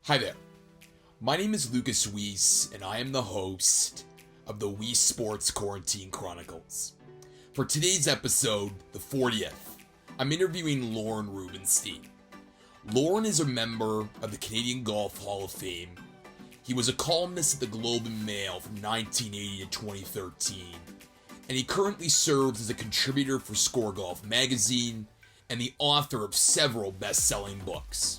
Hi there. My name is Lucas Weiss, and I am the host of the Weesesports Quarantine Chronicles. For today's episode, the 40th, I'm interviewing Lorne Rubenstein. Lorne is a member of the Canadian Golf Hall of Fame. He was a columnist at the Globe and Mail from 1980 to 2013, and he currently serves as a contributor for ScoreGolf magazine and the author of several best-selling books.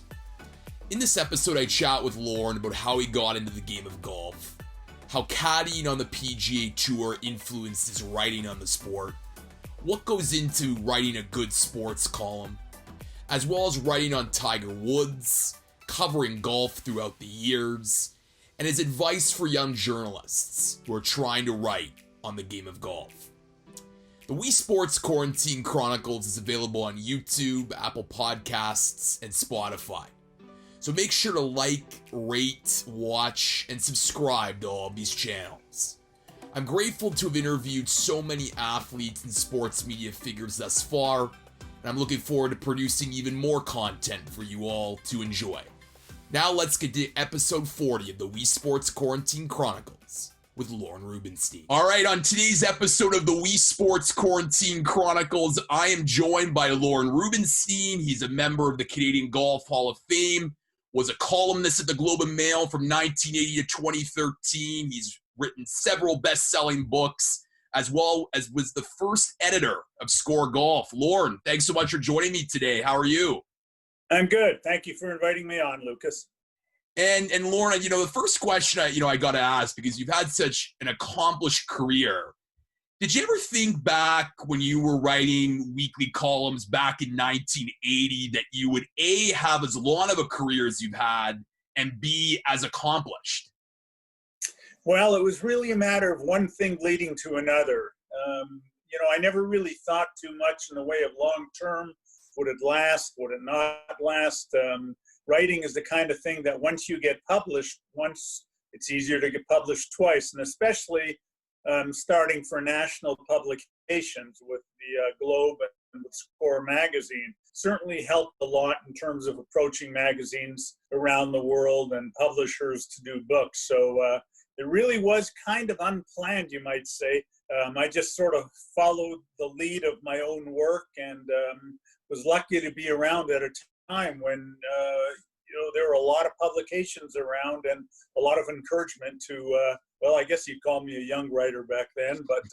In this episode, I chat with Lorne about how he got into the game of golf, how caddying on the PGA Tour influenced his writing on the sport, what goes into writing a good sports column, as well as writing on Tiger Woods, covering golf throughout the years, and his advice for young journalists who are trying to write on the game of golf. The Weesports Quarantine Chronicles is available on YouTube, Apple Podcasts, and Spotify. So make sure to like, rate, watch, and subscribe to all of these channels. I'm grateful to have interviewed so many athletes and sports media figures thus far, and I'm looking forward to producing even more content for you all to enjoy. Now let's get to episode 40 of the Weesports Quarantine Chronicles with Lorne Rubenstein. All right, on today's episode of the Weesports Quarantine Chronicles, I am joined by Lorne Rubenstein. He's a member of the Canadian Golf Hall of Fame, was a columnist at the Globe and Mail from 1980 to 2013. He's written several best-selling books, as well as was the first editor of ScoreGolf. Lorne, thanks so much for joining me today. How are you? I'm good. Thank you for inviting me on, Lucas. And Lorne, the first question I got to ask, because you've had such an accomplished career, did you ever think back when you were writing weekly columns back in 1980 that you would A, have as long of a career as you've had, and B, as accomplished? Well, it was really a matter of one thing leading to another. I never really thought too much in the way of long-term. Would it last? Would it not last? Writing is the kind of thing that once you get published once, it's easier to get published twice, and especially starting for national publications with the Globe and with Score magazine certainly helped a lot in terms of approaching magazines around the world and publishers to do books. So it really was kind of unplanned, you might say. I just sort of followed the lead of my own work and was lucky to be around at a time when there were a lot of publications around and a lot of encouragement to I guess you'd call me a young writer back then, but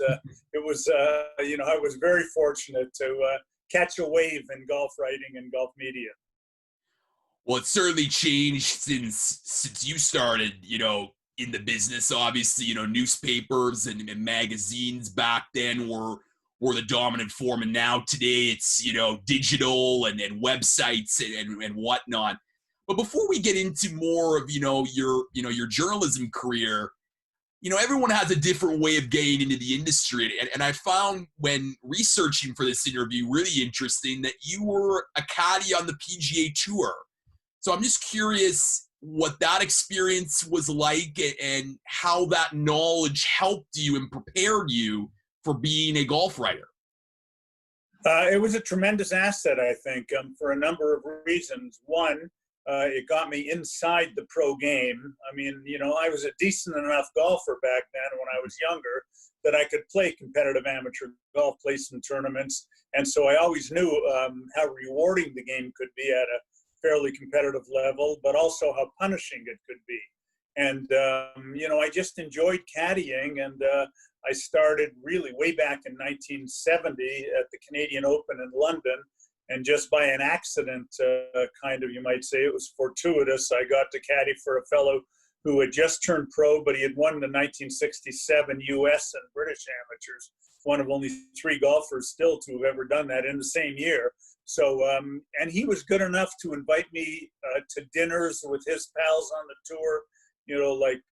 it was, I was very fortunate to catch a wave in golf writing and golf media. Well, it's certainly changed since you started, in the business. Obviously, newspapers and magazines back then were the dominant form, and now today it's, digital and websites and whatnot. But before we get into more of, your journalism career, everyone has a different way of getting into the industry. And I found when researching for this interview really interesting that you were a caddy on the PGA Tour. So I'm just curious what that experience was like and how that knowledge helped you and prepared you for being a golf writer. It was a tremendous asset, I think, for a number of reasons. One, it got me inside the pro game. I mean, I was a decent enough golfer back then when I was younger that I could play competitive amateur golf, play some tournaments. And so I always knew how rewarding the game could be at a fairly competitive level, but also how punishing it could be. And, I just enjoyed caddying, and I started really way back in 1970 at the Canadian Open in London. And just by an accident, you might say, it was fortuitous, I got to caddy for a fellow who had just turned pro, but he had won the 1967 U.S. and British amateurs, one of only 3 golfers still to have ever done that in the same year. So, and he was good enough to invite me to dinners with his pals on the tour, like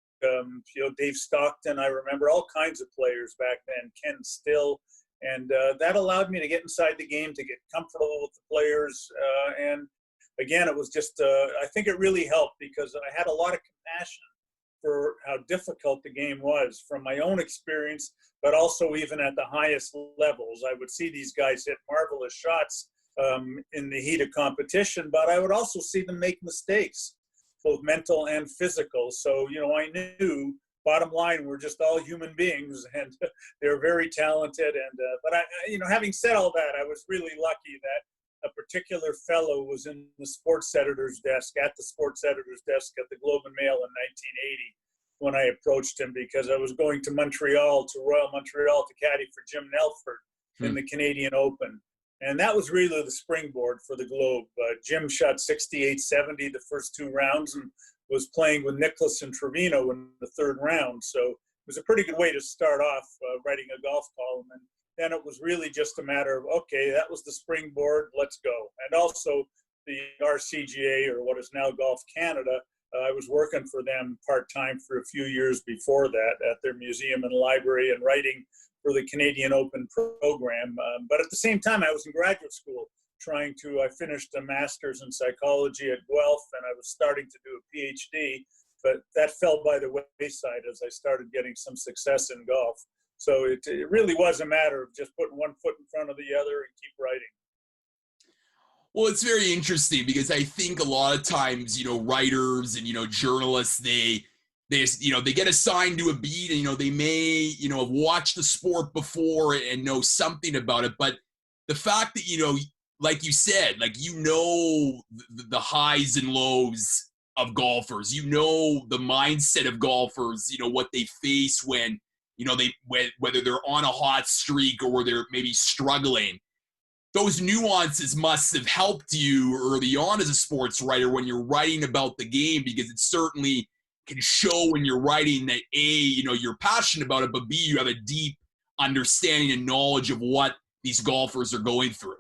Dave Stockton. I remember all kinds of players back then, Ken Still. And that allowed me to get inside the game, to get comfortable with the players. And again, it was just, I think it really helped because I had a lot of compassion for how difficult the game was from my own experience, but also even at the highest levels. I would see these guys hit marvelous shots in the heat of competition, but I would also see them make mistakes. both mental and physical. So, I knew, bottom line, we're just all human beings, and they're very talented. And but having said all that, I was really lucky that a particular fellow was in the sports editor's desk at the Globe and Mail in 1980 when I approached him, because I was going to Royal Montreal to caddy for Jim Nelford in the Canadian Open. And that was really the springboard for the Globe. Jim shot 68-70 the first two rounds and was playing with Nicklaus and Trevino in the third round. So it was a pretty good way to start off writing a golf column. And then it was really just a matter of, okay, that was the springboard, let's go. And also the RCGA, or what is now Golf Canada, I was working for them part-time for a few years before that at their museum and library and writing for the Canadian Open program. But at the same time, I was in graduate school I finished a master's in psychology at Guelph, and I was starting to do a PhD, but that fell by the wayside as I started getting some success in golf. So it really was a matter of just putting one foot in front of the other and keep writing. Well, it's very interesting because I think a lot of times, writers and, journalists, they get assigned to a beat and, they may, have watched the sport before and know something about it. But the fact that, like you said, the highs and lows of golfers, the mindset of golfers, what they face when, whether they're on a hot streak or they're maybe struggling. Those nuances must have helped you early on as a sports writer when you're writing about the game, because it certainly can show when you're writing that A, you're passionate about it, but B, you have a deep understanding and knowledge of what these golfers are going through.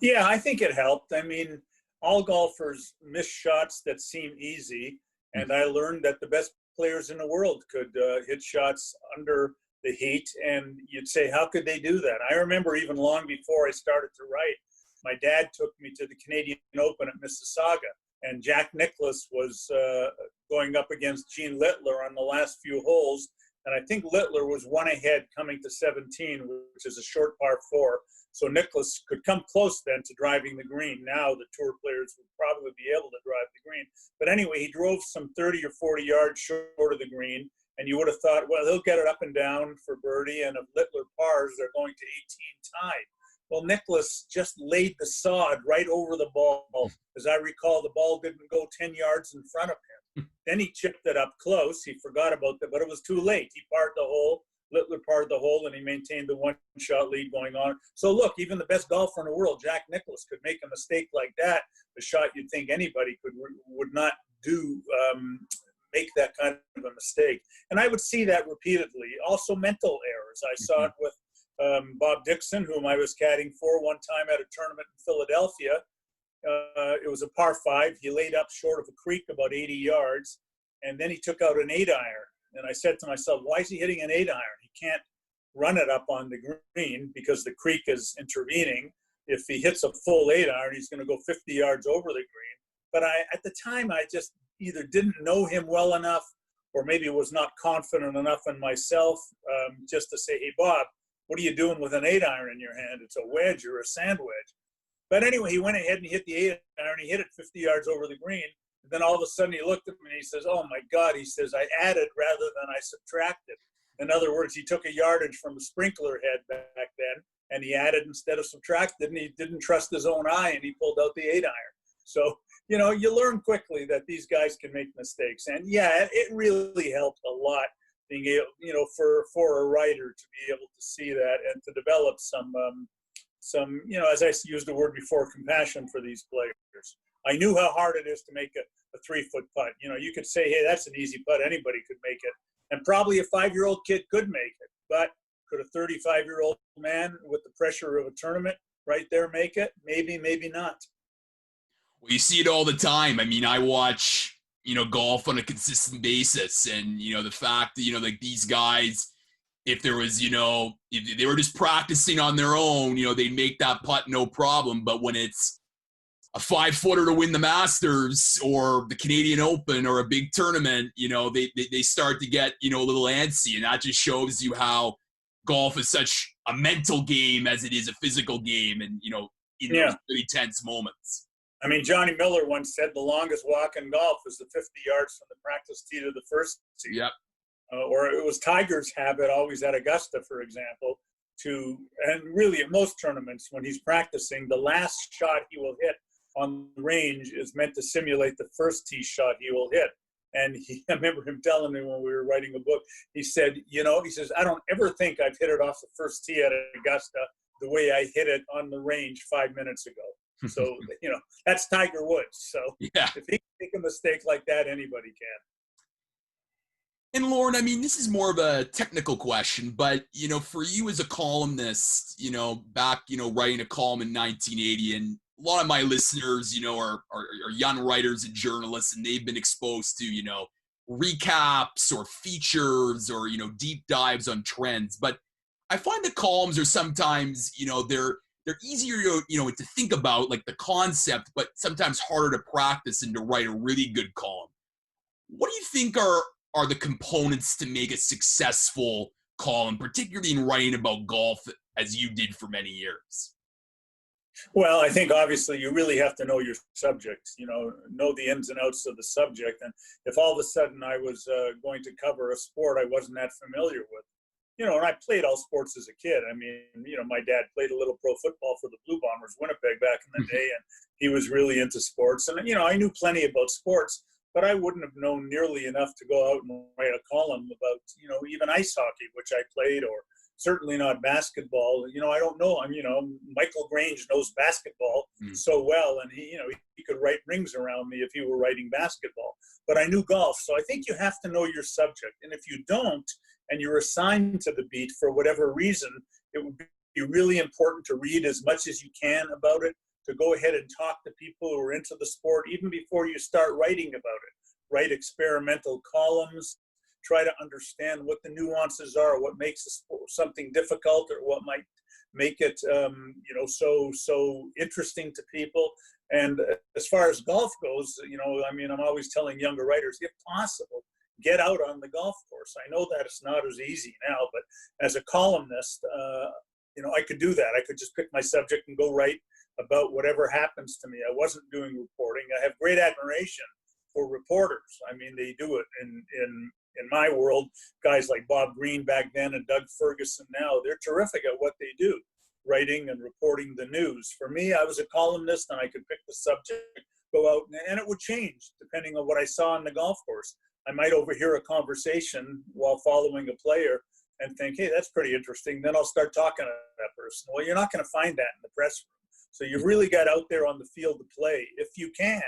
Yeah, I think it helped. I mean, all golfers miss shots that seem easy, and I learned that the best players in the world could hit shots under the heat, and you'd say, how could they do that? I remember even long before I started to write, my dad took me to the Canadian Open at Mississauga, and Jack Nicklaus was going up against Gene Littler on the last few holes, and I think Littler was one ahead coming to 17, which is a short par 4. So Nicklaus could come close then to driving the green. Now the tour players would probably be able to drive the green. But anyway, he drove some 30 or 40 yards short of the green, and you would have thought, well, he'll get it up and down for birdie, and if Littler pars, they're going to 18 tied. Well, Nicklaus just laid the sod right over the ball. As I recall, the ball didn't go 10 yards in front of him. Then he chipped it up close. He forgot about that, but it was too late. He parred the hole. Littler parred the hole, and he maintained the one-shot lead going on. So look, even the best golfer in the world, Jack Nicklaus, could make a mistake like that. A shot you'd think anybody would not do, make that kind of a mistake. And I would see that repeatedly. Also mental errors. I saw it with Bob Dixon, whom I was caddying for one time at a tournament in Philadelphia. It was a par 5. He laid up short of a creek about 80 yards, and then he took out an 8-iron. And I said to myself, why is he hitting an 8-iron? He can't run it up on the green because the creek is intervening. If he hits a full 8-iron, he's going to go 50 yards over the green. But at the time, I just either didn't know him well enough, or maybe was not confident enough in myself just to say, hey, Bob, what are you doing with an 8-iron in your hand? It's a wedge or a sand wedge. But anyway, he went ahead and hit the 8-iron. He hit it 50 yards over the green. And then all of a sudden he looked at me and he says, oh my God, he says, I added rather than I subtracted. In other words, he took a yardage from a sprinkler head back then, and he added instead of subtracted, and he didn't trust his own eye, and he pulled out the 8-iron. So, you learn quickly that these guys can make mistakes. And yeah, it really helped a lot being able, for a writer to be able to see that and to develop some, as I used the word before, compassion for these players. I knew how hard it is to make a 3-foot putt. You could say, hey, that's an easy putt. Anybody could make it. And probably a 5-year-old kid could make it. But could a 35-year-old man with the pressure of a tournament right there make it? Maybe, maybe not. Well, you see it all the time. I mean, I watch, golf on a consistent basis. And, the fact that, like these guys, if there was, if they were just practicing on their own, they'd make that putt no problem. But when it's a 5-footer to win the Masters or the Canadian Open or a big tournament, they start to get, a little antsy. And that just shows you how golf is such a mental game as it is a physical game, and, in those really tense moments. I mean, Johnny Miller once said the longest walk in golf is the 50 yards from the practice tee to the first tee. Yep. Or it was Tiger's habit, always at Augusta, for example, and really at most tournaments when he's practicing, the last shot he will hit on the range is meant to simulate the first tee shot he will hit. And I remember him telling me when we were writing a book, he said, he says, I don't ever think I've hit it off the first tee at Augusta the way I hit it on the range 5 minutes ago. So, that's Tiger Woods. So yeah. If he can make a mistake like that, anybody can. And Lorne, I mean, this is more of a technical question, but, for you as a columnist, back, writing a column in 1980, and a lot of my listeners, are young writers and journalists, and they've been exposed to, recaps or features or, deep dives on trends. But I find the columns are sometimes, they're easier to think about, like the concept, but sometimes harder to practice and to write a really good column. What do you think are the components to make a successful column, particularly in writing about golf as you did for many years? Well, I think obviously you really have to know your subject, know the ins and outs of the subject. And if all of a sudden I was going to cover a sport I wasn't that familiar with, and I played all sports as a kid. I mean, my dad played a little pro football for the Blue Bombers, Winnipeg, back in the day, and he was really into sports. And, I knew plenty about sports, but I wouldn't have known nearly enough to go out and write a column about, even ice hockey, which I played, or certainly not basketball. I don't know. Michael Grange knows basketball so well, and he could write rings around me if he were writing basketball. But I knew golf, so I think you have to know your subject. And if you don't, and you're assigned to the beat for whatever reason, it would be really important to read as much as you can about it, to go ahead and talk to people who are into the sport even before you start writing about it. Write experimental columns, try to understand what the nuances are, what makes something difficult, or what might make it so interesting to people. And as far as golf goes, I'm always telling younger writers, if possible, get out on the golf course. I know that it's not as easy now, but as a columnist, I could do that. I could just pick my subject and go write about whatever happens to me. I wasn't doing reporting. I have great admiration for reporters. I mean, they do it in my world. Guys like Bob Green back then and Doug Ferguson now, they're terrific at what they do, writing and reporting the news. For me, I was a columnist, and I could pick the subject, go out, and it would change depending on what I saw on the golf course. I might overhear a conversation while following a player and think, hey, that's pretty interesting. Then I'll start talking to that person. Well, you're not going to find that in the press room. So you've really got out there on the field to play, if you can,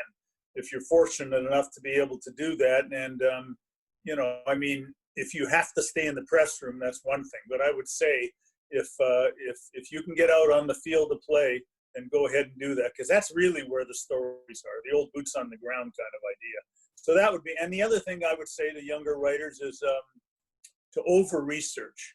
if you're fortunate enough to be able to do that. And, if you have to stay in the press room, that's one thing. But I would say if you can get out on the field to play, then go ahead and do that, because that's really where the stories are, the old boots on the ground kind of idea. So that would be, and the other thing I would say to younger writers is to over-research.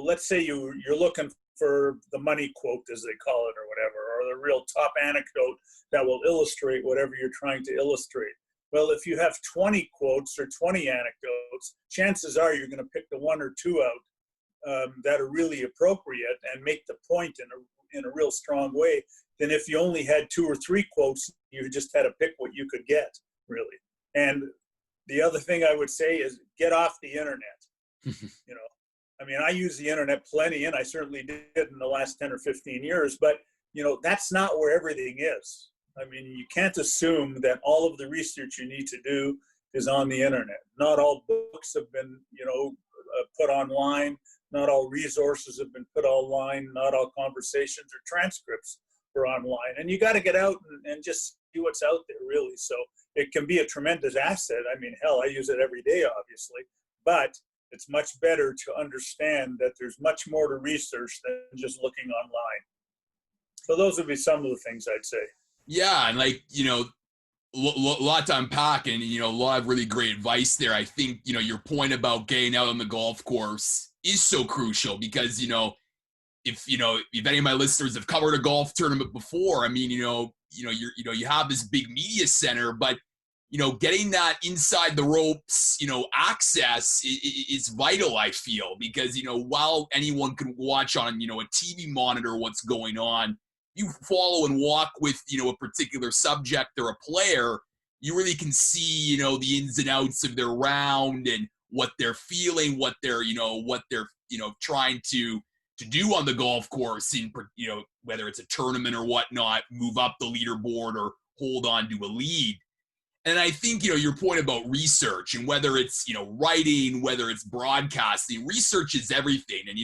Let's say you're looking for the money quote, as they call it, or whatever, or the real top anecdote that will illustrate whatever you're trying to illustrate. Well, if you have 20 quotes or 20 anecdotes, chances are you're going to pick the one or two out that are really appropriate and make the point in a real strong way than if you only had 2 or 3 quotes. You just had to pick what you could get, really. And the other thing I would say is get off the internet. I use the internet plenty, and I certainly did in the last 10 or 15 years, but that's not where everything is. You can't assume that all of the research you need to do is on the internet. Not all books have been, put online. Not all resources have been put online. Not all conversations or transcripts are online. And you got to get out and just see what's out there, really. So it can be a tremendous asset. I use it every day, obviously. But it's much better to understand that there's much more to research than just looking online. So those would be some of the things I'd say. Yeah, and a lot to unpack, and a lot of really great advice there. I think your point about getting out on the golf course is so crucial, because if any of my listeners have covered a golf tournament before, you have this big media center, but getting that inside the ropes access is vital, I feel, because while anyone can watch on a TV monitor what's going on, you follow and walk with, a particular subject or a player, you really can see, the ins and outs of their round and what they're feeling, what they're trying to do on the golf course in, whether it's a tournament or whatnot, move up the leaderboard or hold on to a lead. And I think, your point about research and whether it's, writing, whether it's broadcasting, research is everything. And,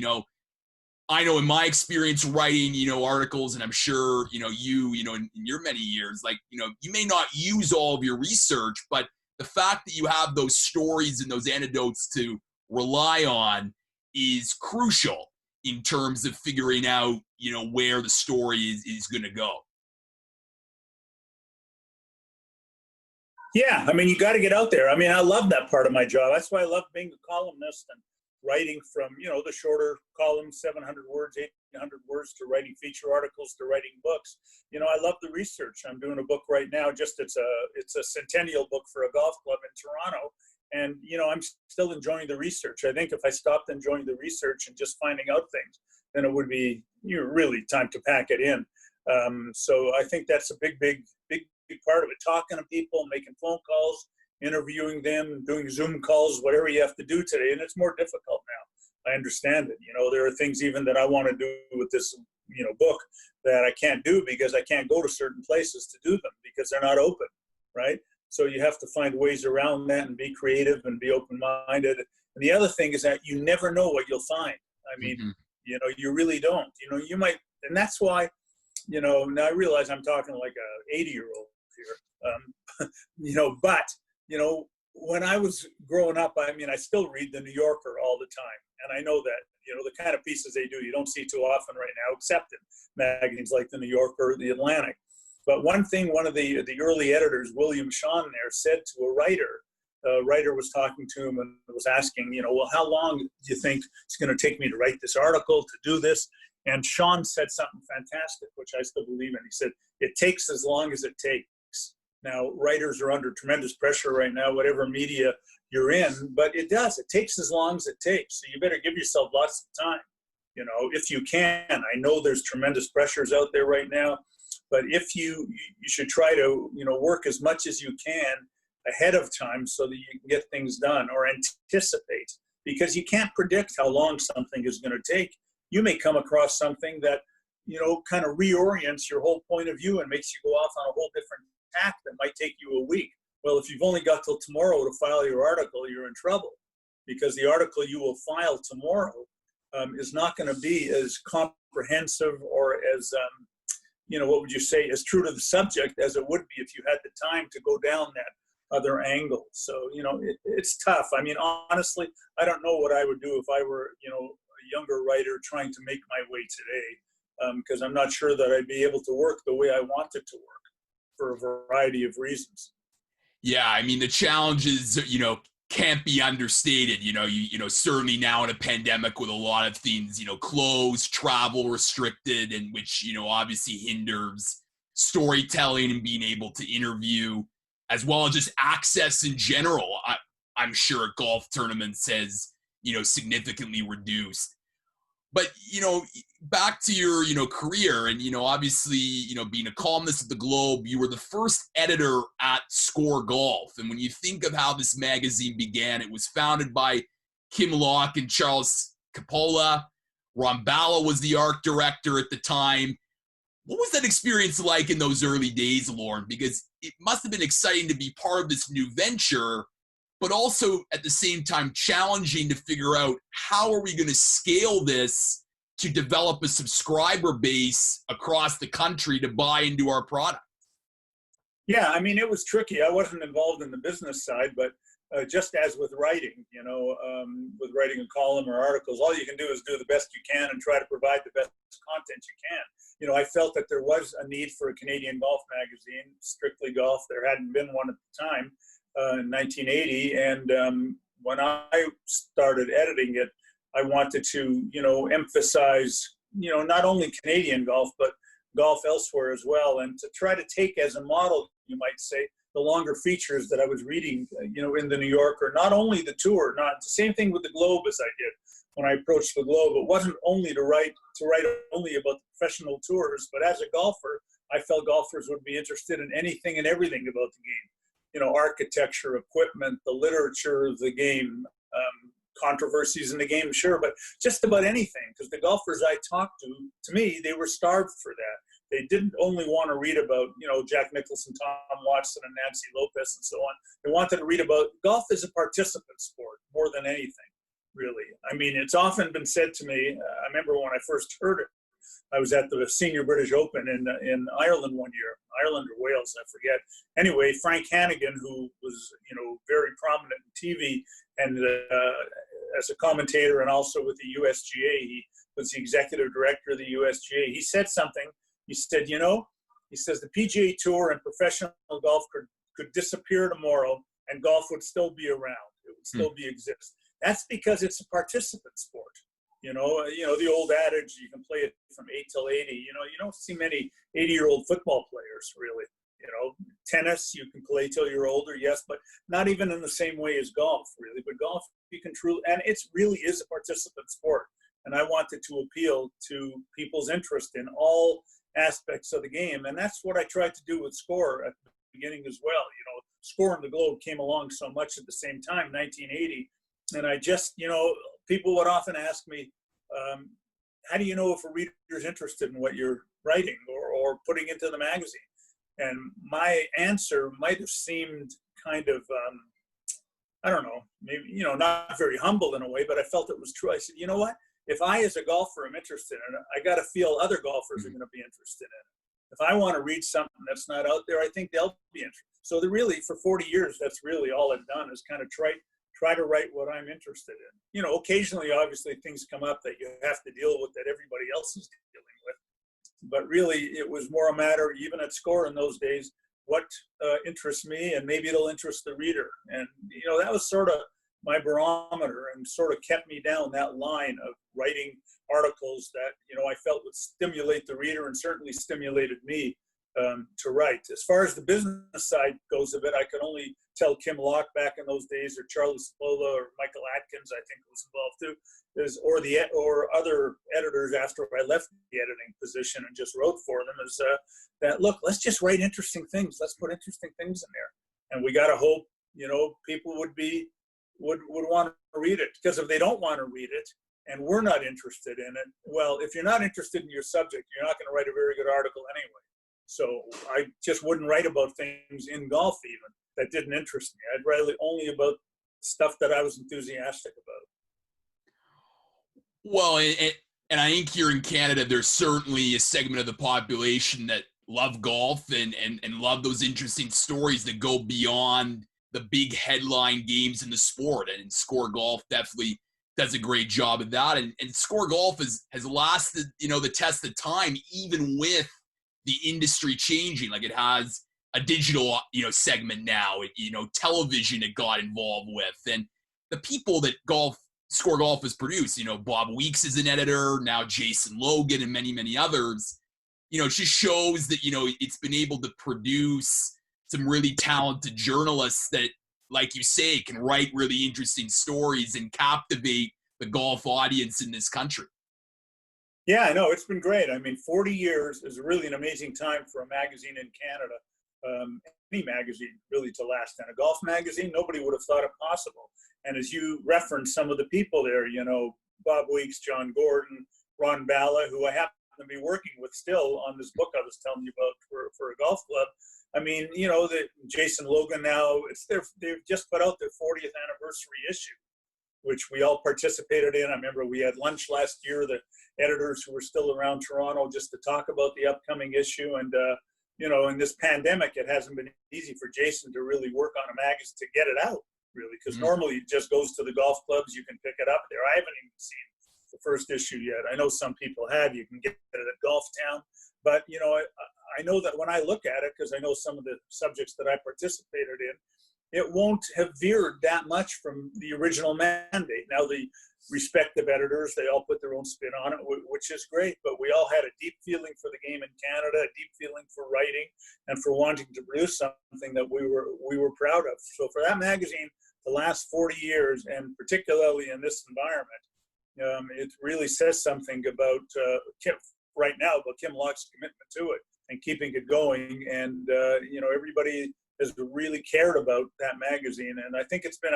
I know in my experience writing, articles, and I'm sure, in your many years, like, you may not use all of your research, but the fact that you have those stories and those anecdotes to rely on is crucial in terms of figuring out, where the story is going to go. Yeah, I mean, you got to get out there. I mean, I love that part of my job. That's why I love being a columnist and writing from, the shorter columns, 700 words, 800 words, to writing feature articles, to writing books. I love the research. I'm doing a book right now. It's a centennial book for a golf club in Toronto. And, I'm still enjoying the research. I think if I stopped enjoying the research and just finding out things, then it would be really time to pack it in. So I think that's a big part of it. Talking to people, making phone calls, interviewing them, doing Zoom calls, whatever you have to do today. And it's more difficult now. I understand it. There are things even that I want to do with this, book that I can't do because I can't go to certain places to do them because they're not open, right? So you have to find ways around that and be creative and be open-minded. And the other thing is that you never know what you'll find. I mean, you really don't. You might, and that's why, now I realize I'm talking like a 80-year-old here, but when I was growing up, I mean, I still read the New Yorker all the time. And I know that, the kind of pieces they do, you don't see too often right now, except in magazines like the New Yorker or the Atlantic. But one thing, one of the early editors, William Shawn there, said to a writer, was talking to him and was asking, well, how long do you think it's going to take me to write this article, to do this? And Shawn said something fantastic, which I still believe in. He said, it takes as long as it takes. Now, writers are under tremendous pressure right now, whatever media you're in, but it takes as long as it takes. So you better give yourself lots of time, if you can. I know there's tremendous pressures out there right now, but if you should try to, work as much as you can ahead of time so that you can get things done or anticipate, because you can't predict how long something is going to take. You may come across something that, kind of reorients your whole point of view and makes you go off on a whole different tack that might take you a week. Well, if you've only got till tomorrow to file your article, you're in trouble, because the article you will file tomorrow is not going to be as comprehensive or as, what would you say, as true to the subject as it would be if you had the time to go down that other angle. So, it's tough. I mean, honestly, I don't know what I would do if I were, a younger writer trying to make my way today, because I'm not sure that I'd be able to work the way I wanted to work for a variety of reasons. Yeah, I mean, the challenges, can't be understated. Certainly now in a pandemic with a lot of things, closed, travel restricted, and which, obviously hinders storytelling and being able to interview, as well as just access in general. I'm sure golf tournaments has, significantly reduced. But, back to your, career and, obviously, being a columnist at the Globe, you were the first editor at ScoreGolf. And when you think of how this magazine began, it was founded by Kim Locke and Charles Coppola. Ron Balla was the art director at the time. What was that experience like in those early days, Lorne? Because it must have been exciting to be part of this new venture, but also at the same time challenging to figure out how are we going to scale this to develop a subscriber base across the country to buy into our product. Yeah, I mean, it was tricky. I wasn't involved in the business side, but just as with writing, with writing a column or articles, all you can do is do the best you can and try to provide the best content you can. I felt that there was a need for a Canadian golf magazine, Strictly Golf. There hadn't been one at the time. In 1980, and when I started editing it, I wanted to, emphasize, not only Canadian golf, but golf elsewhere as well, and to try to take as a model, you might say, the longer features that I was reading, in the New Yorker. Not only the tour, not the same thing with the Globe as I did when I approached the Globe. It wasn't only to write only about the professional tours, but as a golfer, I felt golfers would be interested in anything and everything about the game. Architecture, equipment, the literature of the game, controversies in the game, sure, but just about anything, because the golfers I talked to me, they were starved for that. They didn't only want to read about, Jack Nicholson, Tom Watson, and Nancy Lopez and so on. They wanted to read about golf as a participant sport more than anything, really. I mean, it's often been said to me, I remember when I first heard it, I was at the Senior British Open in Ireland one year, Ireland or Wales, I forget. Anyway, Frank Hannigan, who was, very prominent in TV and as a commentator and also with the USGA, he was the executive director of the USGA. He said something. He said, he says the PGA Tour and professional golf could disappear tomorrow and golf would still be around. It would still exist. That's because it's a participant sport. The old adage, you can play it from 8 till 80. You don't see many 80-year-old football players, really. Tennis, you can play till you're older, yes, but not even in the same way as golf, really. But golf, you can truly, and it really is a participant sport. And I wanted to appeal to people's interest in all aspects of the game. And that's what I tried to do with Score at the beginning as well. Score and the Globe came along so much at the same time, 1980. And I just, people would often ask me, how do you know if a reader's interested in what you're writing or putting into the magazine? And my answer might have seemed kind of, I don't know, maybe, not very humble in a way, but I felt it was true. I said, you know what? If I, as a golfer, am interested in it, I got to feel other golfers are going to be interested in it. If I want to read something that's not out there, I think they'll be interested. So for 40 years, that's really all I've done is kind of try to write what I'm interested in. Occasionally, obviously, things come up that you have to deal with that everybody else is dealing with. But really, it was more a matter, even at Score in those days, what interests me, and maybe it'll interest the reader. And, that was sort of my barometer and sort of kept me down that line of writing articles that, I felt would stimulate the reader and certainly stimulated me to write. As far as the business side goes of it, I could only tell Kim Locke back in those days, or Charlie Spola, or Michael Atkins, I think was involved too, or other editors after I left the editing position and just wrote for them, is that look, let's just write interesting things. Let's put interesting things in there, and we got to hope people would want to read it, because if they don't want to read it and we're not interested in it, well, if you're not interested in your subject, you're not going to write a very good article anyway. So I just wouldn't write about things in golf even that didn't interest me. I'd write only about stuff that I was enthusiastic about. Well, and I think here in Canada, there's certainly a segment of the population that love golf and love those interesting stories that go beyond the big headline games in the sport. And ScoreGolf definitely does a great job of that. And ScoreGolf has lasted, the test of time, even with the industry changing. Like, it has a digital, segment now, television it got involved with. And the people that ScoreGolf has produced, Bob Weeks is an editor, now Jason Logan and many, many others, it just shows that, it's been able to produce some really talented journalists that, like you say, can write really interesting stories and captivate the golf audience in this country. Yeah, I know. It's been great. I mean, 40 years is really an amazing time for a magazine in Canada, any magazine really to last. And a golf magazine, nobody would have thought it possible. And as you referenced some of the people there, Bob Weeks, John Gordon, Ron Balla, who I happen to be working with still on this book I was telling you about for a golf club. I mean, the Jason Logan now, they've just put out their 40th anniversary issue, which we all participated in. I remember we had lunch last year, the editors who were still around Toronto, just to talk about the upcoming issue. And, in this pandemic, it hasn't been easy for Jason to really work on a magazine to get it out, really, because normally it just goes to the golf clubs. You can pick it up there. I haven't even seen the first issue yet. I know some people have. You can get it at Golf Town. But, I know that when I look at it, because I know some of the subjects that I participated in, it won't have veered that much from the original mandate. Now, the respective editors, they all put their own spin on it, which is great, but we all had a deep feeling for the game in Canada, a deep feeling for writing and for wanting to produce something that we were proud of. So for that magazine, the last 40 years, and particularly in this environment, it really says something about Kim right now, about Kim Locke's commitment to it and keeping it going. And, everybody has really cared about that magazine. And I think it's been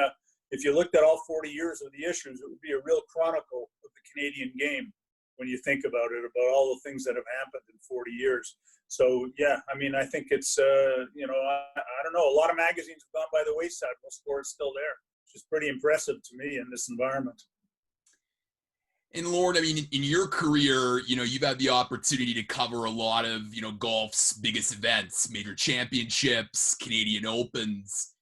if you looked at all 40 years of the issues, it would be a real chronicle of the Canadian game when you think about it, about all the things that have happened in 40 years. So, yeah, I mean, I think it's, I don't know, a lot of magazines have gone by the wayside. Well, Score is still there, which is pretty impressive to me in this environment. And Lorne, I mean, in your career, you've had the opportunity to cover a lot of, golf's biggest events, major championships, Canadian Opens.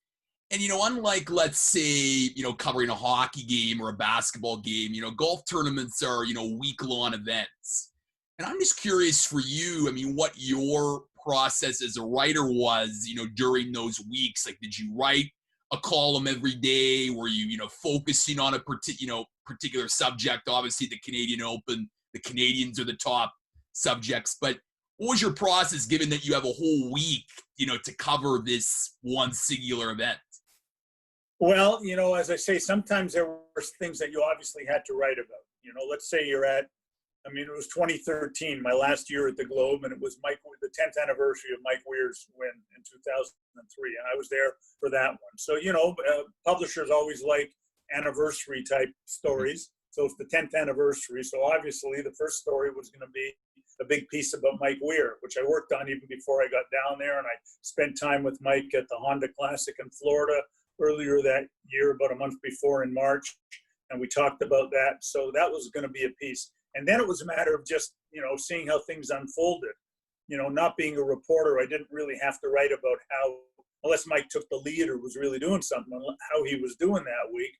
And, unlike, let's say, covering a hockey game or a basketball game, golf tournaments are, week-long events. And I'm just curious for you, I mean, what your process as a writer was, during those weeks. Like, did you write a column every day? Were you, focusing on a particular subject? Obviously, the Canadian Open, the Canadians are the top subjects. But what was your process, given that you have a whole week, to cover this one singular event? Well, as I say, sometimes there were things that you obviously had to write about. Let's say it was 2013, my last year at the Globe, and it was the 10th anniversary of Mike Weir's win in 2003, and I was there for that one. So, publishers always like anniversary type stories. So it's the 10th anniversary. So obviously the first story was going to be a big piece about Mike Weir, which I worked on even before I got down there, and I spent time with Mike at the Honda Classic in Florida earlier that year, about a month before in March, and we talked about that. So that was going to be a piece. And then it was a matter of just, seeing how things unfolded. Not being a reporter, I didn't really have to write about how, unless Mike took the lead or was really doing something, how he was doing that week.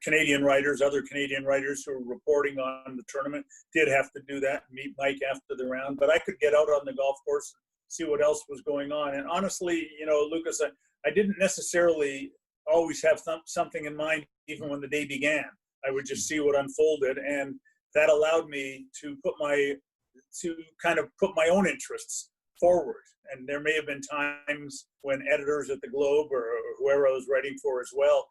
Canadian writers, other Canadian writers who were reporting on the tournament did have to do that, meet Mike after the round. But I could get out on the golf course and see what else was going on. And honestly, Lucas, I didn't necessarily always have something in mind even when the day began. I would just see what unfolded, and that allowed me to kind of put my own interests forward. And there may have been times when editors at the Globe or whoever I was writing for as well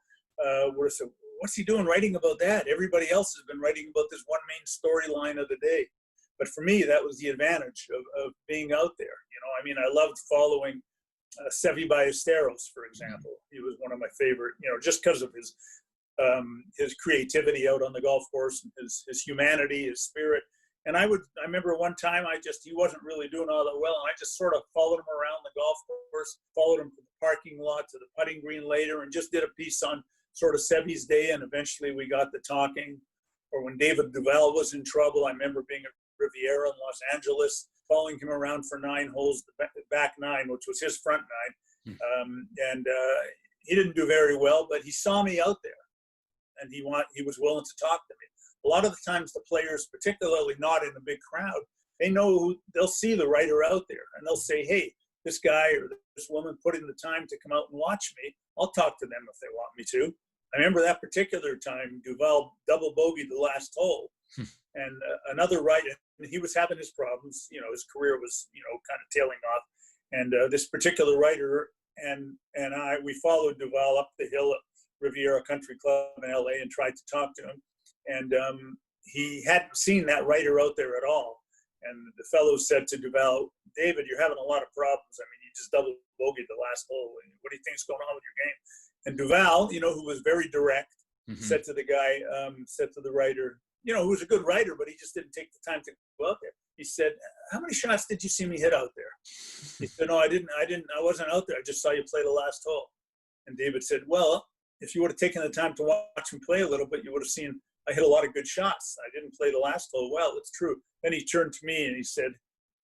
were saying, what's he doing writing about that? Everybody else has been writing about this one main storyline of the day. But for me, that was the advantage of being out there. I loved following Seve Ballesteros, for example. He was one of my favorite, just because of his creativity out on the golf course, and his humanity, his spirit. And I remember one time he wasn't really doing all that well, and I just sort of followed him around the golf course, followed him from the parking lot to the putting green later, and just did a piece on sort of Seve's day, and eventually we got to talking. Or when David Duval was in trouble, I remember being at Riviera in Los Angeles, following him around for 9 holes, the back 9, which was his front 9. And he didn't do very well, but he saw me out there, and he was willing to talk to me. A lot of the times the players, particularly not in a big crowd, they'll see the writer out there, and they'll say, hey, this guy or this woman put in the time to come out and watch me. I'll talk to them if they want me to. I remember that particular time, Duval double bogeyed the last hole. And another writer, he was having his problems. His career was, kind of tailing off. And this particular writer and we followed Duval up the hill at Riviera Country Club in LA and tried to talk to him. And he hadn't seen that writer out there at all. And the fellow said to Duval, David, you're having a lot of problems. I mean, you just double bogeyed the last hole. What do you think's going on with your game? And Duval, who was very direct, said to the guy, said to the writer, who was a good writer, but he just didn't take the time to go out there. He said, how many shots did you see me hit out there? He said, no, I wasn't out there. I just saw you play the last hole. And David said, well, if you would have taken the time to watch him play a little bit, you would have seen I hit a lot of good shots. I didn't play the last hole well. It's true. Then he turned to me and he said,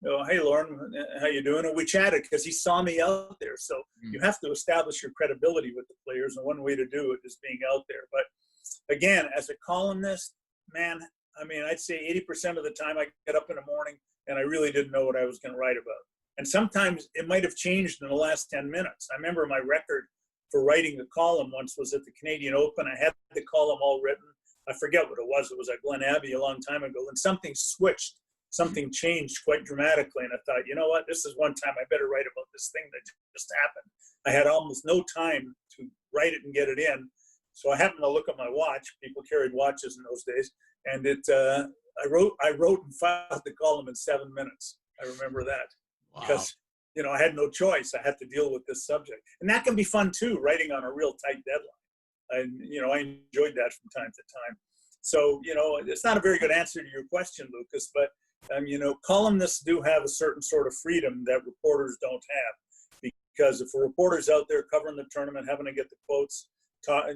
hey, Lorne, how you doing? And we chatted because he saw me out there. So you have to establish your credibility with the players, and one way to do it is being out there. But again, as a columnist, man, I'd say 80% of the time I get up in the morning and I really didn't know what I was going to write about. And sometimes it might have changed in the last 10 minutes. I remember my record for writing a column once was at the Canadian Open. I had the column all written. I forget what it was. It was at Glen Abbey a long time ago. And something switched. Something changed quite dramatically. And I thought, you know what? This is one time I better write about this thing that just happened. I had almost no time to write it and get it in. So I happened to look at my watch. People carried watches in those days. And I wrote and filed the column in 7 minutes. I remember that. Wow. Because, you know, I had no choice. I had to deal with this subject. And that can be fun too, writing on a real tight deadline. And, you know, I enjoyed that from time to time. So, you know, it's not a very good answer to your question, Lucas, but, you know, columnists do have a certain sort of freedom that reporters don't have. Because if a reporter's out there covering the tournament, having to get the quotes,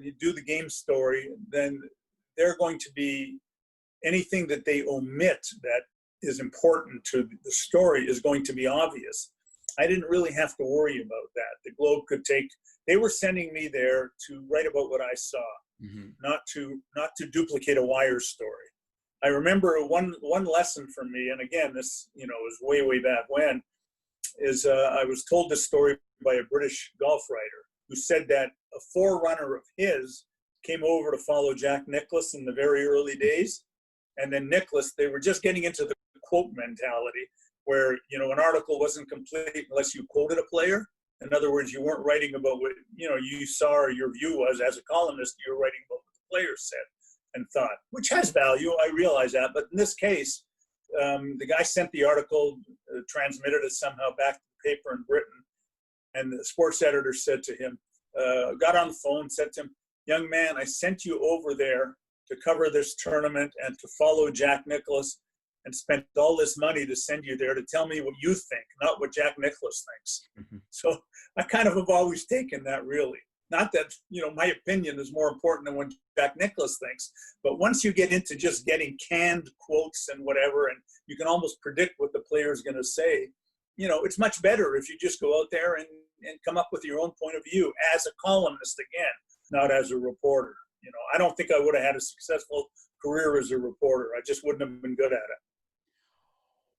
you do the game story, then they're going to be, anything that they omit that is important to the story is going to be obvious. I didn't really have to worry about that. The Globe could take, they were sending me there to write about what I saw, not to duplicate a Wire story. I remember one lesson from me, and again, this, you know, was way back when, is I was told this story by a British golf writer who said that a forerunner of his came over to follow Jack Nicklaus in the very early days. And then Nicklaus, they were just getting into the quote mentality where, you know, an article wasn't complete unless you quoted a player. In other words, you weren't writing about what, you know, you saw or your view was as a columnist, you were writing about what the player said and thought, which has value. I realize that. But in this case, the guy sent the article, transmitted it somehow back to the paper in Britain. And the sports editor said to him, got on the phone, said to him, young man, I sent you over there to cover this tournament and to follow Jack Nicklaus and spent all this money to send you there to tell me what you think, not what Jack Nicklaus thinks. So I kind of have always taken that really. Not that, you know, my opinion is more important than what Jack Nicklaus thinks, but once you get into just getting canned quotes and whatever, and you can almost predict what the player is going to say, you know, it's much better if you just go out there and come up with your own point of view as a columnist again, not as a reporter. You know, I don't think I would have had a successful career as a reporter. I just wouldn't have been good at it.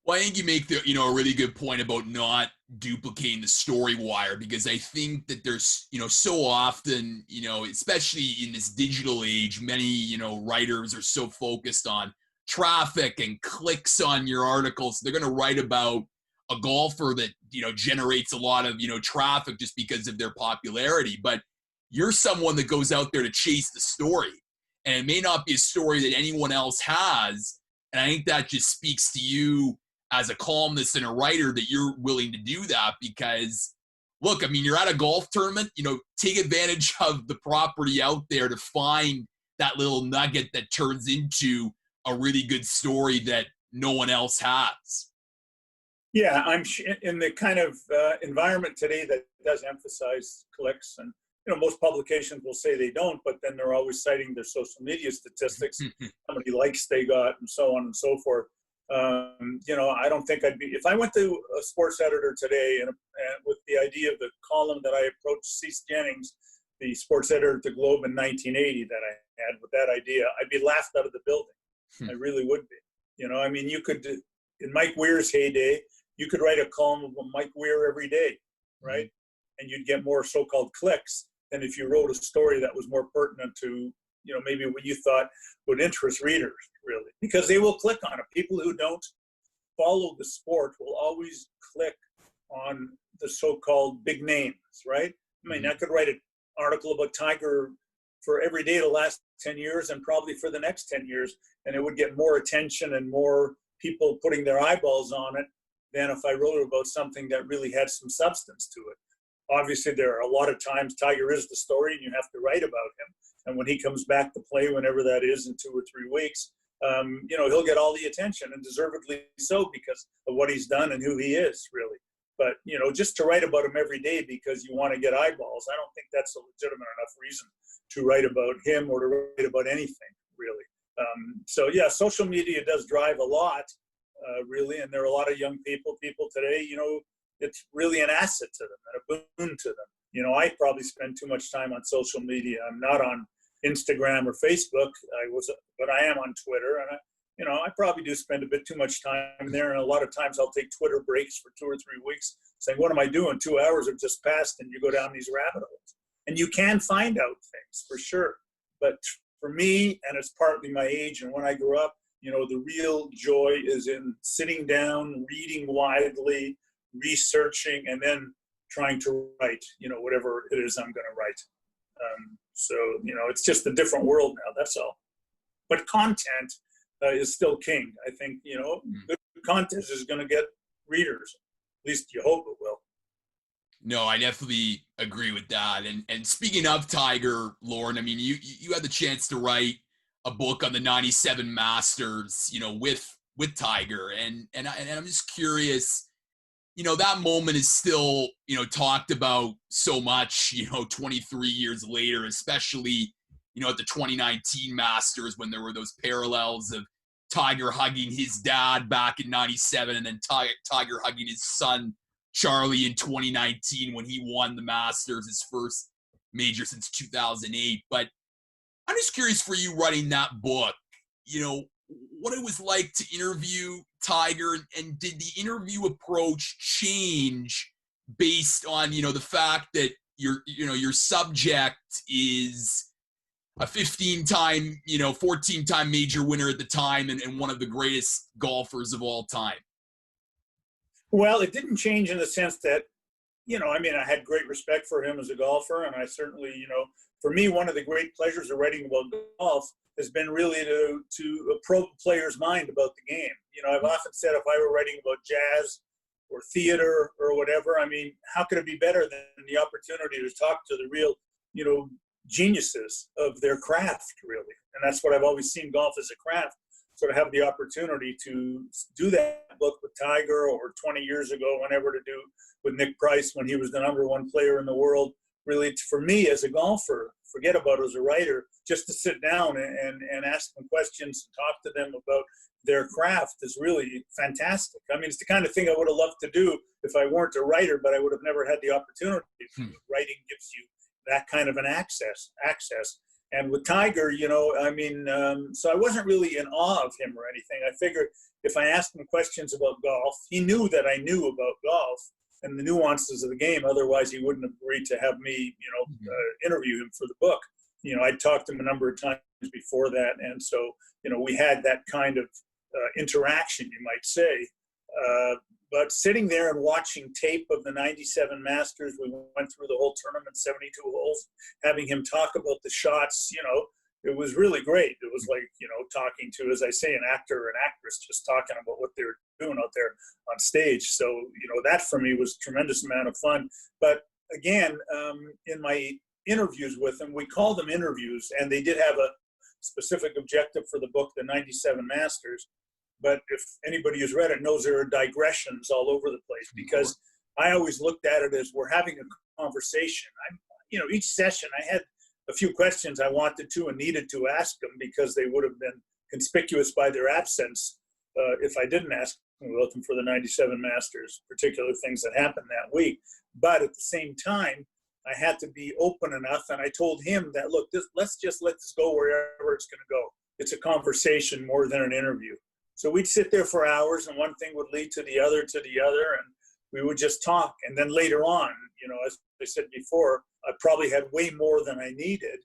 Well, I think you make a really good point about not duplicating the story wire, because I think that there's, you know, so often, you know, especially in this digital age, many, you know, writers are so focused on traffic and clicks on your articles. They're going to write about a golfer that, you know, generates a lot of, you know, traffic just because of their popularity. But you're someone that goes out there to chase the story, and it may not be a story that anyone else has. And I think that just speaks to you as a columnist and a writer, that you're willing to do that, because look, I mean, you're at a golf tournament, you know, take advantage of the property out there to find that little nugget that turns into a really good story that no one else has. Yeah, I'm in the kind of environment today that does emphasize clicks, and, you know, most publications will say they don't, but then they're always citing their social media statistics, how many likes they got and so on and so forth. You know, I don't think I'd be, if I went to a sports editor today and with the idea of the column that I approached Cease Jennings, the sports editor at the Globe in 1980 that I had with that idea, I'd be laughed out of the building. I really would be. You know, I mean, you could, in Mike Weir's heyday, you could write a column of Mike Weir every day, right? And you'd get more so-called clicks than if you wrote a story that was more pertinent to, you know, maybe what you thought would interest readers, really, because they will click on it. People who don't follow the sport will always click on the so-called big names, right? I mean, I could write an article about Tiger for every day the last 10 years and probably for the next 10 years, and it would get more attention and more people putting their eyeballs on it than if I wrote about something that really had some substance to it. Obviously, there are a lot of times Tiger is the story and you have to write about him. And when he comes back to play, whenever that is, in 2 or 3 weeks, you know, he'll get all the attention, and deservedly so, because of what he's done and who he is, really. But, you know, just to write about him every day because you want to get eyeballs, I don't think that's a legitimate enough reason to write about him or to write about anything, really. So, yeah, social media does drive a lot, really, and there are a lot of young people today, you know, it's really an asset to them and a boon to them. You know, I probably spend too much time on social media. I'm not on Instagram or Facebook. But I am on Twitter, and I probably do spend a bit too much time there. And a lot of times I'll take Twitter breaks for 2 or 3 weeks saying, what am I doing? 2 hours have just passed, and you go down these rabbit holes. And you can find out things for sure. But for me, and it's partly my age and when I grew up, the real joy is in sitting down, reading widely, researching, and then trying to write, whatever it is I'm going to write. So, it's just a different world now, that's all. But content is still king. I think, good content is going to get readers. At least you hope it will. No, I definitely agree with that. And speaking of Tiger, Lorne, I mean, you had the chance to write a book on the 97 Masters, with Tiger. And I'm just curious, that moment is still, talked about so much, 23 years later, especially, at the 2019 Masters when there were those parallels of Tiger hugging his dad back in 97 and then Tiger hugging his son, Charlie, in 2019 when he won the Masters, his first major since 2008. But I'm just curious for you writing that book, what it was like to interview Tiger, and did the interview approach change based on, the fact that your subject is a 15-time, 14-time major winner at the time and one of the greatest golfers of all time? Well, it didn't change in the sense that, I had great respect for him as a golfer, and I certainly, for me, one of the great pleasures of writing about golf has been really to probe a player's mind about the game. I've often said if I were writing about jazz or theater or whatever, how could it be better than the opportunity to talk to the real, geniuses of their craft, really? And that's what I've always seen golf as a craft. So to have the opportunity to do that book with Tiger, or 20 years ago, whenever, to do with Nick Price when he was the #1 player in the world, really, for me as a golfer, forget about it as a writer, just to sit down and ask them questions and talk to them about their craft is really fantastic. It's the kind of thing I would have loved to do if I weren't a writer, but I would have never had the opportunity. Writing gives you that kind of an access. And with Tiger, so I wasn't really in awe of him or anything. I figured if I asked him questions about golf, he knew that I knew about golf and the nuances of the game. Otherwise, he wouldn't have agreed to have me, interview him for the book. I'd talked to him a number of times before that. And so, we had that kind of interaction, you might say. But sitting there and watching tape of the 97 Masters, we went through the whole tournament, 72 holes, having him talk about the shots, it was really great. It was like, talking to, as I say, an actor or an actress, just talking about what they're doing out there on stage. So, that for me was a tremendous amount of fun. But again, in my interviews with him, we called them interviews, and they did have a specific objective for the book, the 97 Masters. But if anybody who's read it knows there are digressions all over the place, because I always looked at it as we're having a conversation. Each session I had a few questions I wanted to and needed to ask them, because they would have been conspicuous by their absence if I didn't ask them about them for the 97 Masters, particular things that happened that week. But at the same time, I had to be open enough, and I told him that, look, let's just let this go wherever it's going to go. It's a conversation more than an interview. So we'd sit there for hours, and one thing would lead to the other, and we would just talk. And then later on, as I said before, I probably had way more than I needed,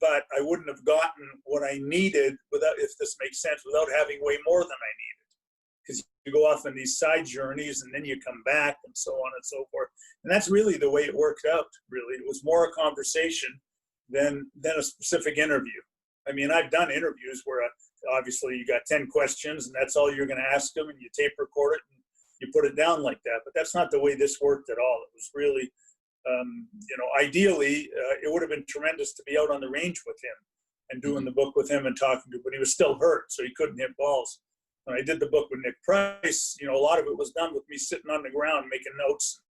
but I wouldn't have gotten what I needed without, if this makes sense, without having way more than I needed. Because you go off on these side journeys, and then you come back, and so on and so forth. And that's really the way it worked out, really. It was more a conversation than a specific interview. I've done interviews where obviously you got 10 questions, and that's all you're going to ask them, and you tape record it, and you put it down like that. But that's not the way this worked at all. It was really, ideally, it would have been tremendous to be out on the range with him and doing the book with him and talking to him, but he was still hurt, so he couldn't hit balls. When I did the book with Nick Price, a lot of it was done with me sitting on the ground making notes,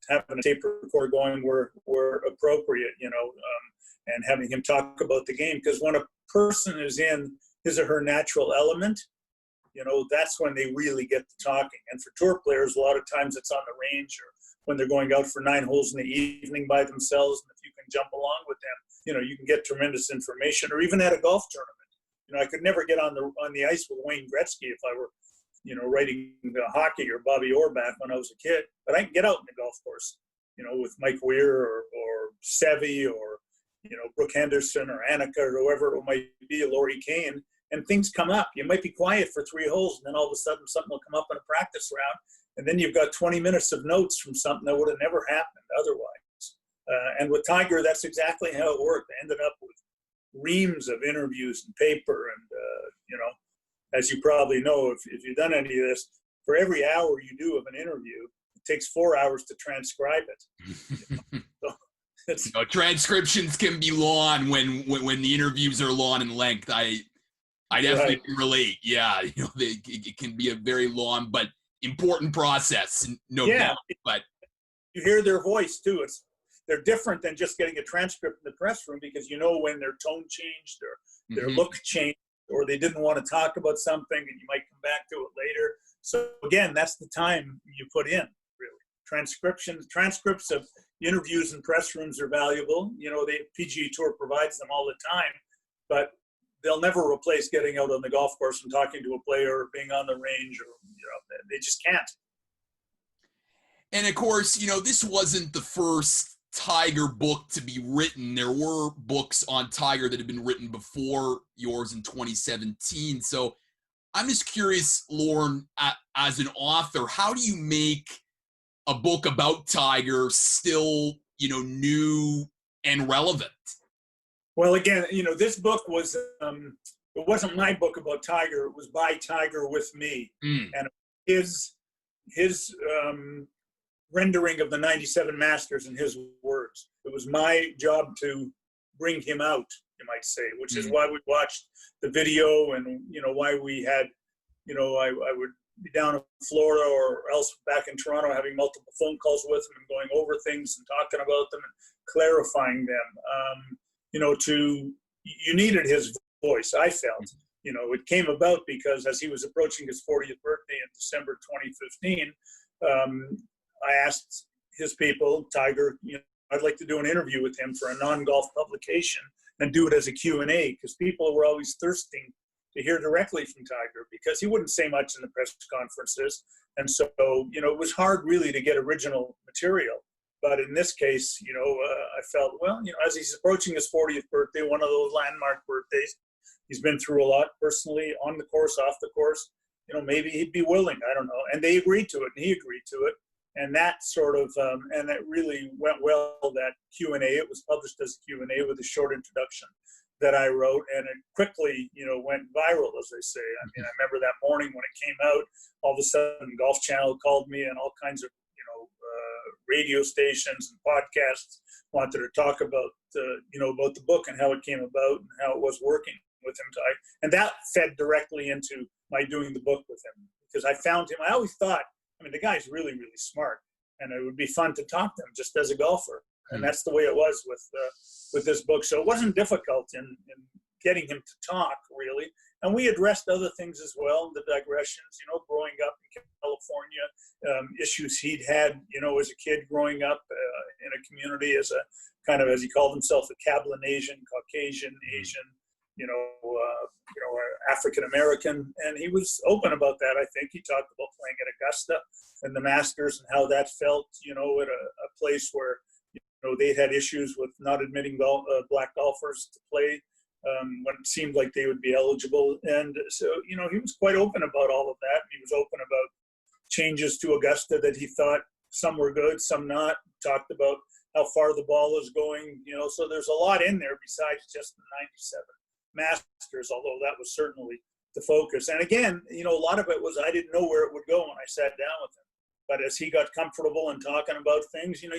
having a tape recorder going where appropriate, and having him talk about the game. Because when a person is in his or her natural element, that's when they really get to talking. And for tour players, a lot of times it's on the range, or when they're going out for 9 holes in the evening by themselves. And if you can jump along with them, you can get tremendous information, or even at a golf tournament. I could never get on the ice with Wayne Gretzky if I were, writing hockey or Bobby Orr back when I was a kid. But I can get out in the golf course, with Mike Weir or Sevy or, Brooke Henderson or Annika or whoever it might be, Laurie Kane, and things come up. You might be quiet for 3 holes, and then all of a sudden something will come up in a practice round, and then you've got 20 minutes of notes from something that would have never happened otherwise. And with Tiger, that's exactly how it worked. I ended up with reams of interviews and paper, and as you probably know, if you've done any of this, for every hour you do of an interview, it takes 4 hours to transcribe it. So transcriptions can be long when the interviews are long in length. I definitely can relate. Yeah, it can be a very long but important process, no doubt. But you hear their voice too. They're different than just getting a transcript in the press room, because when their tone changed or their look changed, or they didn't want to talk about something, and you might come back to it later. So again, that's the time you put in, really. Transcripts of interviews in press rooms are valuable. The PGA Tour provides them all the time, but they'll never replace getting out on the golf course and talking to a player or being on the range, or, they just can't. And of course, this wasn't the first Tiger book to be written. There were books on Tiger that had been written before yours in 2017. So I'm just curious, Lorne, as an author, how do you make a book about Tiger still, new and relevant? Well, again, this book was, it wasn't my book about Tiger. It was by Tiger with me. And his rendering of the 97 Masters in his words. It was my job to bring him out, you might say, which is why we watched the video, and, why we had, I would be down in Florida or else back in Toronto having multiple phone calls with him and going over things and talking about them and clarifying them. You needed his voice, I felt. It came about because as he was approaching his 40th birthday in December 2015, I asked his people, Tiger, I'd like to do an interview with him for a non-golf publication and do it as a Q&A, because people were always thirsting to hear directly from Tiger, because he wouldn't say much in the press conferences. And so, it was hard really to get original material. But in this case, I felt, as he's approaching his 40th birthday, one of those landmark birthdays, he's been through a lot personally, on the course, off the course, maybe he'd be willing, I don't know. And they agreed to it, and he agreed to it. And that sort of, and that really went well, that Q&A. It was published as a Q&A with a short introduction that I wrote, and it quickly, went viral, as they say. I mean, I remember that morning when it came out, all of a sudden Golf Channel called me, and all kinds of, radio stations and podcasts wanted to talk about, about the book and how it came about and how it was working with him. And that fed directly into my doing the book with him, because I found him, I always thought, the guy's really, really smart, and it would be fun to talk to him just as a golfer. And that's the way it was with this book. So it wasn't difficult in getting him to talk, really. And we addressed other things as well, the digressions, growing up in California, issues he'd had, as a kid growing up in a community as a kind of, as he called himself, a Cablinasian, Caucasian, Asian, African-American. And he was open about that. I think he talked about playing at Augusta and the Masters and how that felt, at a place where, they had issues with not admitting black golfers to play when it seemed like they would be eligible. And so, he was quite open about all of that. He was open about changes to Augusta that he thought some were good, some not. Talked about how far the ball is going, so there's a lot in there besides just the 97 Masters, although that was certainly the focus. And again, a lot of it was I didn't know where it would go when I sat down with him. But as he got comfortable in talking about things, you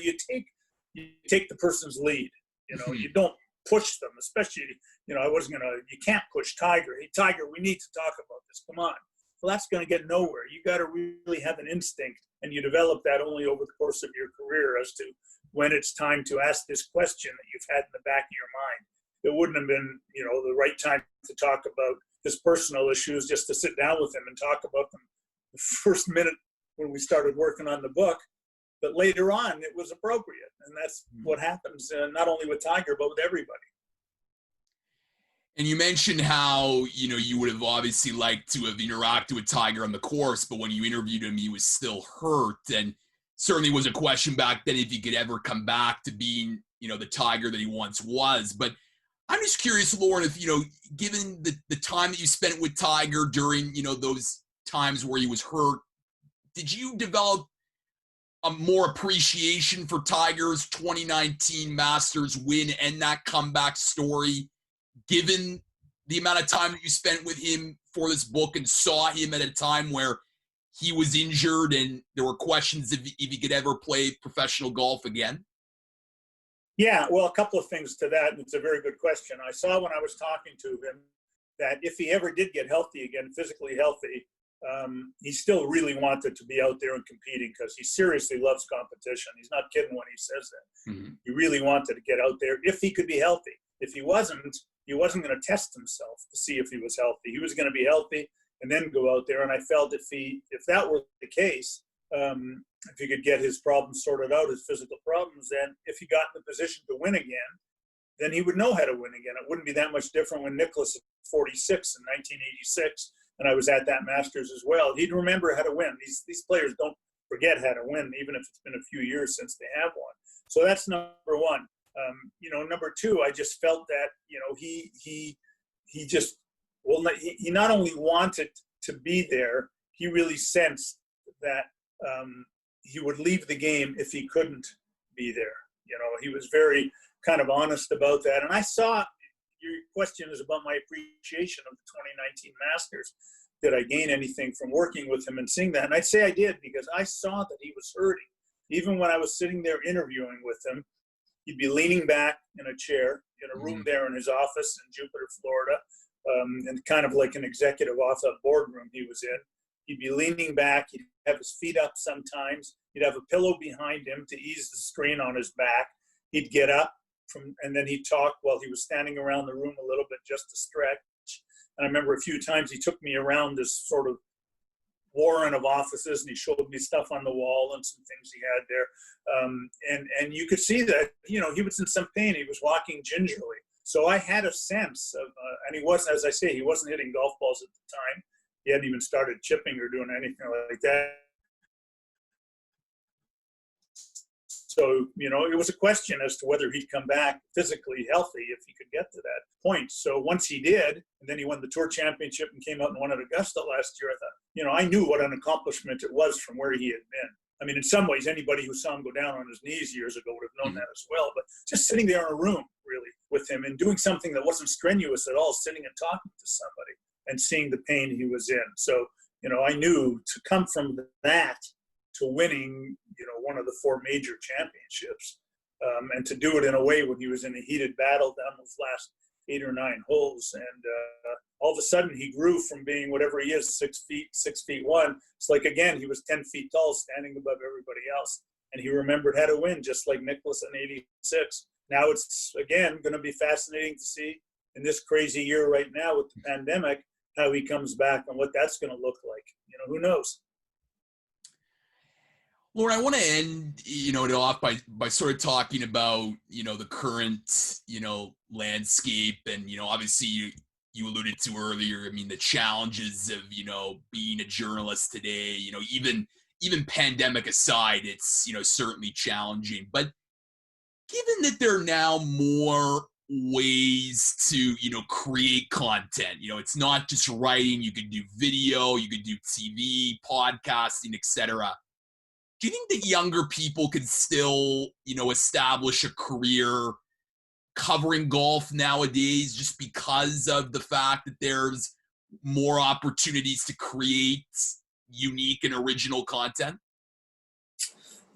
take the person's lead. You don't push them, especially, you can't push Tiger. Hey, Tiger, we need to talk about this. Come on. Well, that's going to get nowhere. You got to really have an instinct, and you develop that only over the course of your career as to when it's time to ask this question that you've had in the back of your mind. It wouldn't have been, the right time to talk about his personal issues, just to sit down with him and talk about them the first minute when we started working on the book. But later on, it was appropriate. And that's what happens, not only with Tiger, but with everybody. And you mentioned how, you would have obviously liked to have interacted with Tiger on the course, but when you interviewed him, he was still hurt. And certainly was a question back then if he could ever come back to being, the Tiger that he once was. But I'm just curious, Lorne, if, given the time that you spent with Tiger during, those times where he was hurt, did you develop a more appreciation for Tiger's 2019 Masters win and that comeback story, given the amount of time that you spent with him for this book and saw him at a time where he was injured and there were questions if he could ever play professional golf again? Yeah, well, a couple of things to that, and it's a very good question. I saw when I was talking to him that if he ever did get healthy again, physically healthy, he still really wanted to be out there and competing because he seriously loves competition. He's not kidding when he says that. Mm-hmm. He really wanted to get out there if he could be healthy. If he wasn't going to test himself to see if he was healthy. He was going to be healthy and then go out there. And I felt if that were the case, if he could get his problems sorted out, his physical problems, then if he got in the position to win again, then he would know how to win again. It wouldn't be that much different when Nicklaus was 46 in 1986, and I was at that Masters as well. He'd remember how to win. These players don't forget how to win, even if it's been a few years since they have won. So that's number one. Number two, I just felt that, he not only wanted to be there, he really sensed that he would leave the game if he couldn't be there. He was very kind of honest about that. And I saw, your question is about my appreciation of the 2019 Masters. Did I gain anything from working with him and seeing that? And I'd say I did, because I saw that he was hurting. Even when I was sitting there interviewing with him, he'd be leaning back in a chair in a room there in his office in Jupiter, Florida, and kind of like an executive office boardroom he was in. He'd be leaning back. He'd have his feet up sometimes. He'd have a pillow behind him to ease the strain on his back. He'd get up and then he'd talk while he was standing around the room a little bit just to stretch. And I remember a few times he took me around this sort of warren of offices, and he showed me stuff on the wall and some things he had there. And you could see that, he was in some pain. He was walking gingerly. So I had a sense of, and he was, as I say, he wasn't hitting golf balls at the time. He hadn't even started chipping or doing anything like that. So, it was a question as to whether he'd come back physically healthy if he could get to that point. So once he did, and then he won the Tour Championship and came out and won at Augusta last year, I thought, I knew what an accomplishment it was from where he had been. I mean, in some ways, anybody who saw him go down on his knees years ago would have known that as well. But just sitting there in a room, really, with him and doing something that wasn't strenuous at all, sitting and talking to somebody and seeing the pain he was in. So, I knew to come from that to winning, one of the 4 major championships, and to do it in a way when he was in a heated battle down those last 8 or 9 holes. And all of a sudden he grew from being whatever he is, 6'1". It's like, again, he was 10 feet tall, standing above everybody else. And he remembered how to win, just like Nicklaus in 86. Now it's, again, going to be fascinating to see in this crazy year right now with the pandemic, how he comes back and what that's going to look like. Who knows? Lorne, I want to end, it off by sort of talking about, the current, landscape. And, obviously you alluded to earlier, the challenges of, being a journalist today, even pandemic aside, it's, certainly challenging. But given that there are now more ways to, create content, it's not just writing, you could do video, you could do TV, podcasting, etc. Do you think that younger people could still, establish a career covering golf nowadays just because of the fact that there's more opportunities to create unique and original content?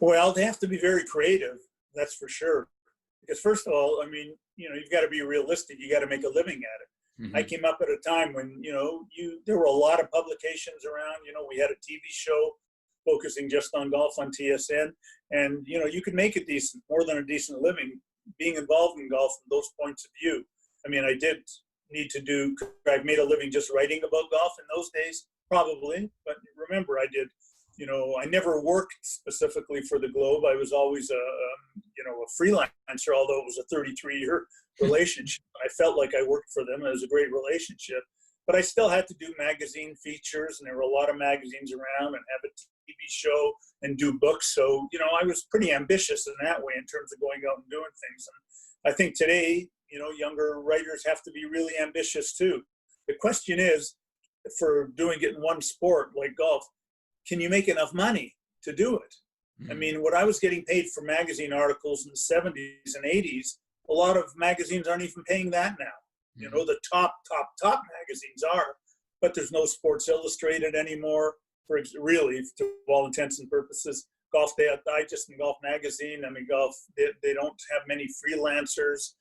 Well, they have to be very creative, that's for sure. Because first of all, you've got to be realistic. You got to make a living at it. Mm-hmm. I came up at a time when, there were a lot of publications around. We had a TV show focusing just on golf on TSN. And, you could make more than a decent living being involved in golf from those points of view. I did need to I've made a living just writing about golf in those days, probably. But remember, I did, I never worked specifically for the Globe. I was always a freelancer, although it was a 33-year relationship. I felt like I worked for them. It was a great relationship. But I still had to do magazine features, and there were a lot of magazines around, and have a TV show and do books. So, I was pretty ambitious in that way in terms of going out and doing things. And I think today, younger writers have to be really ambitious too. The question is, for doing it in one sport like golf, can you make enough money to do it? I mean, what I was getting paid for magazine articles in the 70s and 80s, a lot of magazines aren't even paying that now. The top magazines are, but there's no Sports Illustrated anymore, really, to all intents and purposes. Golf Digest and Golf Magazine, they don't have many freelancers.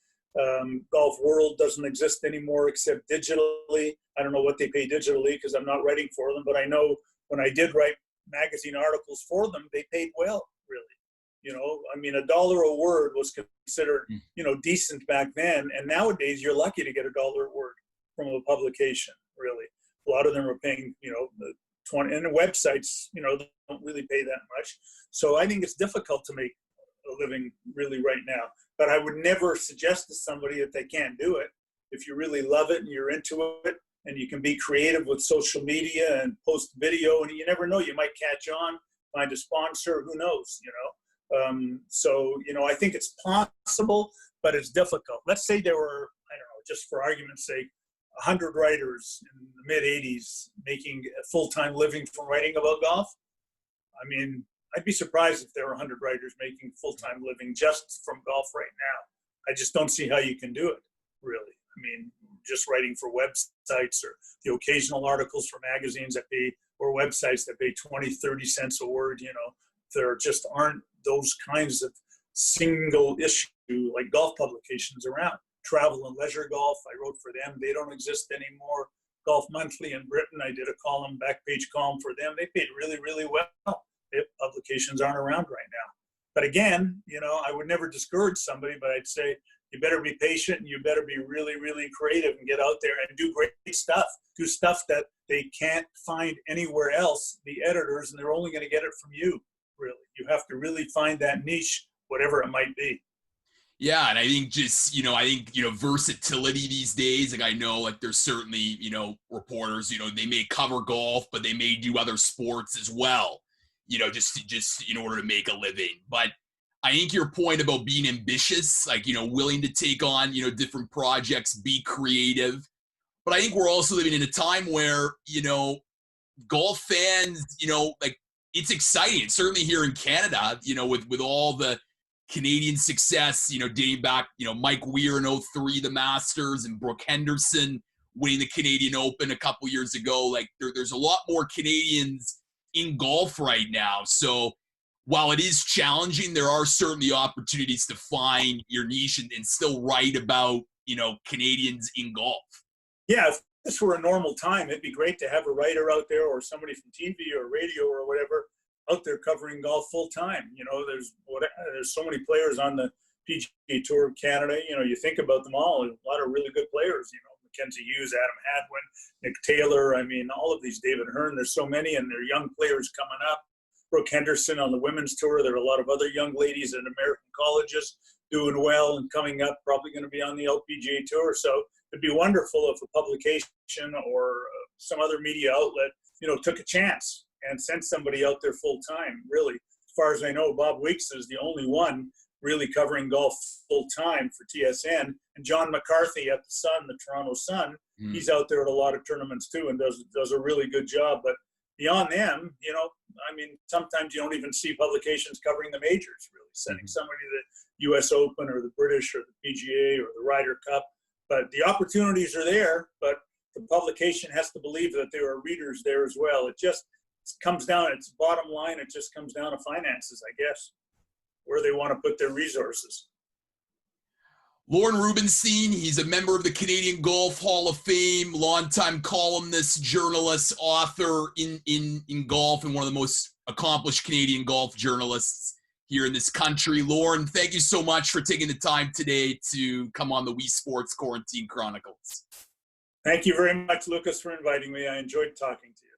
Golf World doesn't exist anymore except digitally. I don't know what they pay digitally because I'm not writing for them, but I know when I did write magazine articles for them, they paid well, really. $1 a word was considered, decent back then. And nowadays, you're lucky to get $1 a word from a publication, really. A lot of them are paying, 20, and the websites, don't really pay that much. So I think it's difficult to make a living really right now. But I would never suggest to somebody that they can't do it. If you really love it and you're into it, and you can be creative with social media and post video, and you never know, you might catch on, find a sponsor, who knows, I think it's possible, but it's difficult. Let's say there were, I don't know, just for argument's sake, 100 writers in the mid-'80s making a full-time living from writing about golf. I mean, I'd be surprised if there were 100 writers making full-time living just from golf right now. I just don't see how you can do it, really. I mean, just writing for websites or the occasional articles for magazines that pay, or websites that pay 20, 30 cents a word, there just aren't those kinds of single issue like golf publications around. Travel and Leisure Golf, I wrote for them. They don't exist anymore. Golf Monthly in Britain, I did a column, back page column for them. They paid really, really well. Publications aren't around right now. But again, I would never discourage somebody, but I'd say you better be patient and you better be really, really creative and get out there and do great stuff. Do stuff that they can't find anywhere else, the editors, and they're only going to get it from you, really. You have to really find that niche, whatever it might be. Yeah, and I think just, versatility these days, like I know like there's certainly, reporters, they may cover golf, but they may do other sports as well, just in order to make a living. But I think your point about being ambitious, like, willing to take on, different projects, be creative. But I think we're also living in a time where, golf fans, like it's exciting. And certainly here in Canada, with all the Canadian success, dating back, Mike Weir in 2003, the Masters, and Brooke Henderson winning the Canadian Open a couple years ago. Like there's a lot more Canadians in golf right now. So while it is challenging, there are certainly opportunities to find your niche and still write about, Canadians in golf. Yeah, if this were a normal time, it'd be great to have a writer out there or somebody from TV or radio or whatever out there covering golf full time. There's so many players on the PGA Tour of Canada. You think about them all, a lot of really good players, Mackenzie Hughes, Adam Hadwin, Nick Taylor. I mean, all of these, David Hearn, there's so many, and they're young players coming up. Brooke Henderson on the women's tour. There are a lot of other young ladies in American colleges doing well and coming up, probably going to be on the LPGA Tour. So it'd be wonderful if a publication or some other media outlet, took a chance and sent somebody out there full time. Really, as far as I know, Bob Weeks is the only one really covering golf full time for TSN. And John McCarthy at the Sun, the Toronto Sun, he's out there at a lot of tournaments too and does a really good job. But beyond them, sometimes you don't even see publications covering the majors, really, sending somebody to the U.S. Open or the British or the PGA or the Ryder Cup. But the opportunities are there, but the publication has to believe that there are readers there as well. It just comes down, it's bottom line, it just comes down to finances, I guess, where they want to put their resources. Lorne Rubenstein, he's a member of the Canadian Golf Hall of Fame, longtime columnist, journalist, author in golf, and one of the most accomplished Canadian golf journalists here in this country. Lorne, thank you so much for taking the time today to come on the Weesports Quarantine Chronicles. Thank you very much, Lucas, for inviting me. I enjoyed talking to you.